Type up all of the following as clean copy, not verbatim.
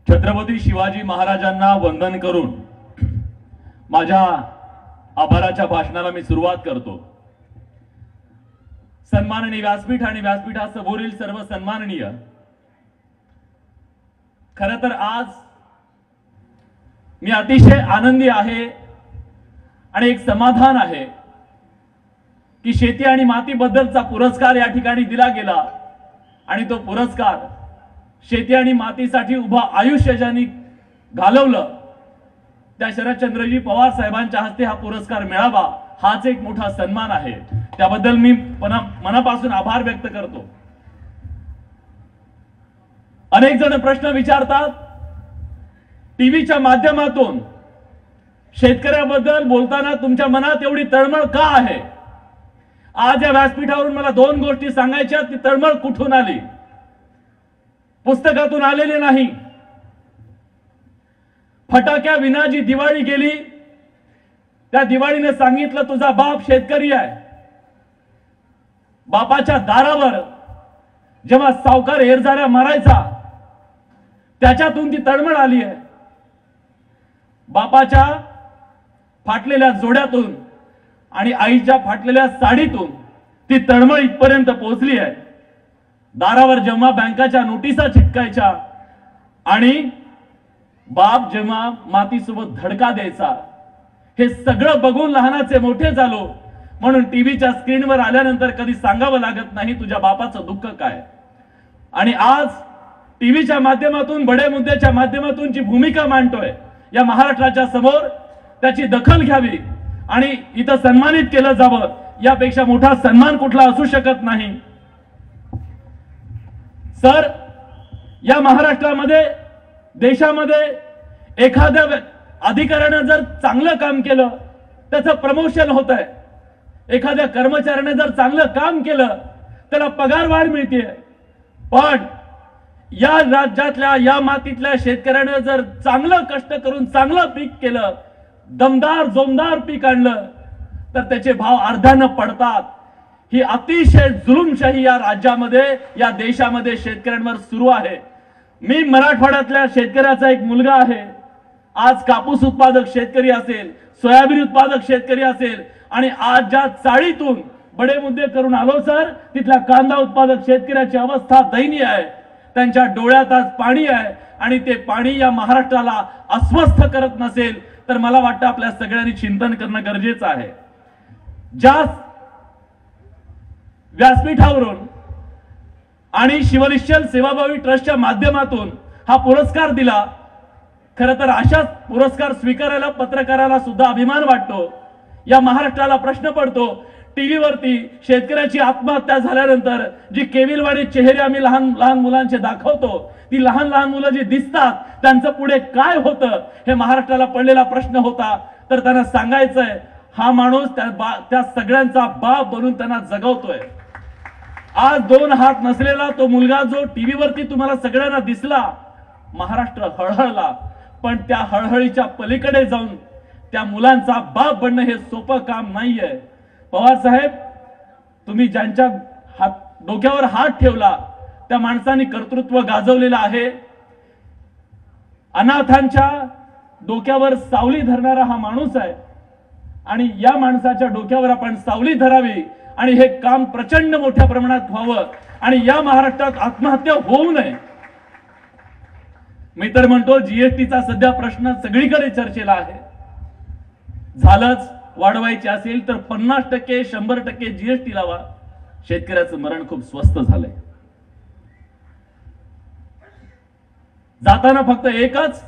छत्रपती शिवाजी महाराजांना वंदन करून माझ्या आभाराच्या भाषणाला मी सुरुवात करतो। सन्माननीय व्यासपीठ आणि व्यासपीठासमोरील सर्व सन्माननीय, खरं तर आज मी अतिशय आनंदी आहे आणि एक समाधान आहे की शेती आणि मातीबद्दलचा पुरस्कार या ठिकाणी दिला गेला आणि तो पुरस्कार शेती आणि मातीसाठी उभं आयुष्य ज्यांनी घालवलं त्या शरदचंद्रजी पवार साहेबांच्या हस्ते हा पुरस्कार मिळावा, हाच एक मोठा सन्मान आहे। त्याबद्दल मी मनापासून आभार व्यक्त करतो। अनेक जण प्रश्न विचारतात, टीव्हीच्या माध्यमातून शेतकऱ्याबद्दल बोलताना तुमच्या मनात एवढी तळमळ का आहे? आज या व्यासपीठावरून मला दोन गोष्टी सांगायच्या। ती तळमळ कुठून आली? पुस्तकातून आलेली नाही। फटाक्या विना जी दिवाळी गेली त्या दिवाळीने सांगितलं तुझा बाप शेतकरी आहे। बापाच्या दारावर जेव्हा सावकार हेरजाऱ्या मारायचा त्याच्यातून ती तळमळ आली आहे। बापाच्या फाटलेल्या जोड्यातून आणि आईच्या फाटलेल्या साडीतून ती तळमळ इथपर्यंत पोहोचली आहे। दारावर जेव्हा बँकाच्या नोटिसा चिटकायच्या आणि बाप जेव्हा मातीसोबत धडका द्यायचा, हे सगळं बघून लहानाचे मोठे झालो म्हणून टीव्हीच्या स्क्रीनवर आल्यानंतर कधी सांगावं लागत नाही तुझ्या बापाचं दुःख काय। आणि आज टीव्हीच्या माध्यमातून बडे मुद्द्याच्या माध्यमातून जी भूमिका मांडतोय या महाराष्ट्राच्या समोर, त्याची दखल घ्यावी आणि इथं सन्मानित केलं जावं, यापेक्षा मोठा सन्मान कुठला असू शकत नाही। सर, या महाराष्ट्रामध्ये देशामध्ये एखाद्या अधिकाऱ्याने जर चांगलं काम केलं त्याचं प्रमोशन होत आहे, एखाद्या कर्मचाऱ्याने जर चांगलं काम केलं त्याला पगार वाढ मिळते। पण या राज्यातल्या या मातीतल्या शेतकऱ्याने जर चांगलं कष्ट करून चांगलं पीक केलं, दमदार जोमदार पीक आणलं, तर त्याचे भाव अर्ध्यानं पडतात। ही अतिशय जुलूमशाही या राज्यामध्ये या देशामध्ये शेतकऱ्यांवर सुरू आहे। मी मराठवाड्यातल्या शेतकऱ्याचा एक मुलगा आहे। आज कापूस उत्पादक शेतकरी असेल, सोयाबीन उत्पादक शेतकरी असेल आणि आज ज्या चाळीतून बडे मुद्दे करून आलो सर, तिथल्या कांदा उत्पादक शेतकऱ्याची अवस्था दयनीय आहे। त्यांच्या डोळ्यात आज पाणी आहे आणि ते पाणी या महाराष्ट्राला अस्वस्थ करत नसेल तर मला वाटतं आपल्या सगळ्यांनी चिंतन करणं गरजेचं आहे। ज्या व्यासपीठावरून आणि शिवनिश्चल सेवाभावी ट्रस्टच्या माध्यमातून हा पुरस्कार दिला, खरं तर अशाच पुरस्कार स्वीकारायला पत्रकाराला सुद्धा अभिमान वाटतो। या महाराष्ट्राला प्रश्न पडतो, टीव्हीवरती शेतकऱ्याची आत्महत्या झाल्यानंतर जी केविलवाणी चेहरे आम्ही लहान लहान मुलांचे दाखवतो, ती लहान लहान मुलं जी दिसतात त्यांचं पुढे काय होतं हे महाराष्ट्राला पडलेला प्रश्न होता। तर त्यांना सांगायचंय, हा माणूस त्या सगळ्यांचा बाप बनून त्यांना जगवतोय। आज दोन हात नसलेला तो मुलगा जो टीव्हीवरती तुम्हाला सगळ्यांना दिसला, महाराष्ट्र हळहळला। पण त्या हळहळीच्या पलीकडे जाऊन त्या मुलांचा बाप बनणं हे सोपं काम नाहीये। पवार साहेब, तुम्ही ज्यांच्या डोक्यावर हात ठेवला त्या माणसांनी कर्तृत्व गाजवलेलं आहे। अनाथांच्या डोक्यावर सावली धरणारा हा माणूस आहे आणि या माणसाच्या डोक्यावर आपण सावली धरावी आणि हे काम प्रचंड मोठ्या प्रमाणात व्हावं आणि या महाराष्ट्रात आत्महत्या होऊ नये। मी तर म्हणतो जीएसटीचा सध्या प्रश्न सगळीकडे चर्चेला आहे। झालंच, वाढवायचे असेल तर 50% 100% जीएसटी लावा। शेतकऱ्याचं मरण खूप स्वस्त झालंय। जाताना फक्त एकच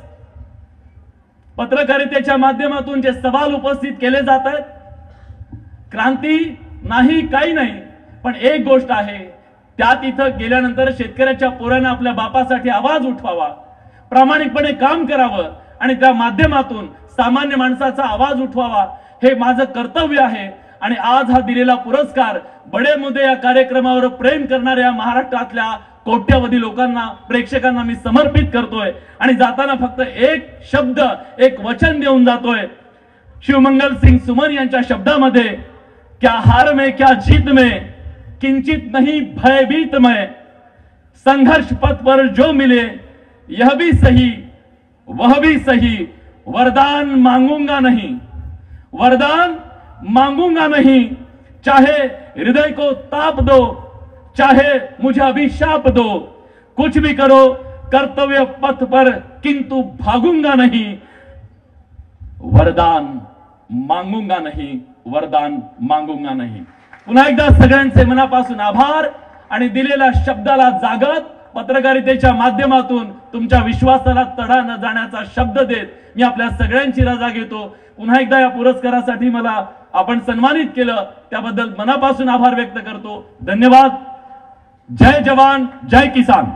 पत्रकारितेच्या माध्यमातून जे सवाल उपस्थित केले जात आहेत, क्रांती नाही काही नाही, पण एक गोष्ट आहे, त्या तिथं गेल्यानंतर शेतकऱ्याच्या पोरांना आपल्या बापासाठी आवाज उठवावा, प्रामाणिकपणे काम करावं आणि त्या माध्यमातून सामान्य माणसाचा आवाज उठवावा, हे माझं कर्तव्य आहे। आणि आज हा दिलेला पुरस्कार बडे मुद्दे या कार्यक्रमावर प्रेम करणाऱ्या महाराष्ट्रातल्या कोट्यवधी लोकांना, प्रेक्षकांना मी समर्पित करतोय आणि जाताना फक्त एक शब्द, एक वचन देऊन जातोय। शिवमंगल सिंग सुमन यांच्या शब्दामध्ये, क्या हार में क्या जीत में किंचित नहीं भयभीत में, संघर्ष पथ पर जो मिले यह भी सही वह भी सही, वरदान मांगूंगा नहीं, वरदान मांगूंगा नहीं। चाहे हृदय को ताप दो, चाहे मुझे अभिशाप दो, कुछ भी करो कर्तव्य पथ पर, किंतु भागूंगा नहीं। वरदान मांगूंगा नहीं, वरदान मांगूंगा नाही। पुन्हा एकदा सगळ्यांचे मनापासून आभार आणि दिलेल्या शब्दाला जागत पत्रकारितेच्या माध्यमातून तुमच्या विश्वासाला तडा न जाण्याचा शब्द देत मी आपल्या सगळ्यांची रजा घेतो। पुन्हा एकदा या पुरस्कारासाठी मला आपण सन्मानित केलं त्याबद्दल मनापासून आभार व्यक्त करतो। धन्यवाद। जय जवान, जय किसान।